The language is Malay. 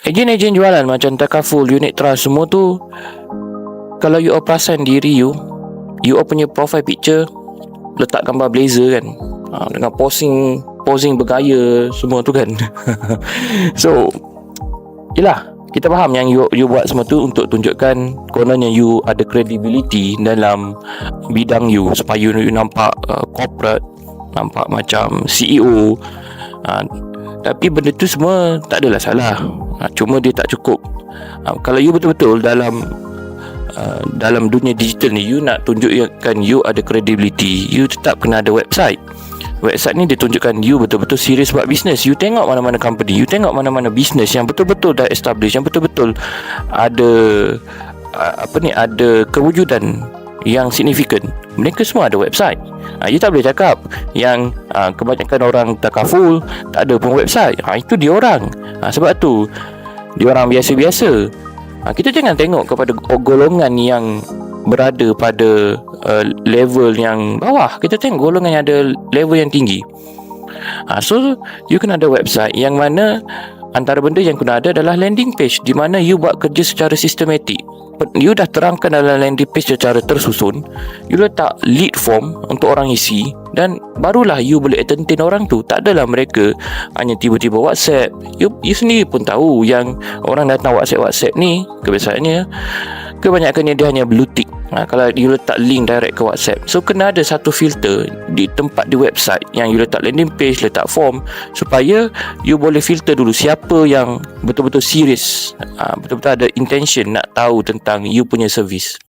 Ejen-ejen jualan macam Takaful, Unit Trust, semua tu, kalau you perasan diri you punya profile picture letak gambar blazer kan, dengan posing bergaya semua tu kan. So yelah, kita faham yang you buat semua tu untuk tunjukkan kononnya you ada credibility dalam bidang you, supaya you nampak corporate, nampak macam CEO. Tapi benda tu semua tak adalah salah, cuma dia tak cukup. Kalau you betul-betul dalam dunia digital ni, you nak tunjukkan you ada credibility, you tetap kena ada website. Website ni dia tunjukkan you betul-betul serius buat bisnes. You tengok mana-mana company, you tengok mana-mana bisnes yang betul-betul dah establish, yang betul-betul ada ada kewujudan yang signifikan, mereka semua ada website. You tak boleh cakap yang kebanyakan orang Takaful tak ada pun website. Itu dia orang. Sebab tu dia orang biasa-biasa. Kita jangan tengok kepada golongan yang berada pada level yang bawah. Kita tengok golongan yang ada level yang tinggi. So you kena ada website yang mana antara benda yang kena ada adalah landing page, di mana you buat kerja secara sistematik. You dah terangkan dalam landing page secara tersusun, you letak lead form untuk orang isi, dan barulah you boleh entertain orang tu. Tak adalah mereka hanya tiba-tiba WhatsApp. You sendiri pun tahu yang orang datang WhatsApp ni kebiasaannya kebanyakannya dia hanya blue tick. Kalau you letak link direct ke WhatsApp, so kena ada satu filter di tempat di website yang you letak landing page, letak form, supaya you boleh filter dulu siapa yang betul-betul serius, betul-betul ada intention nak tahu tentang you punya service.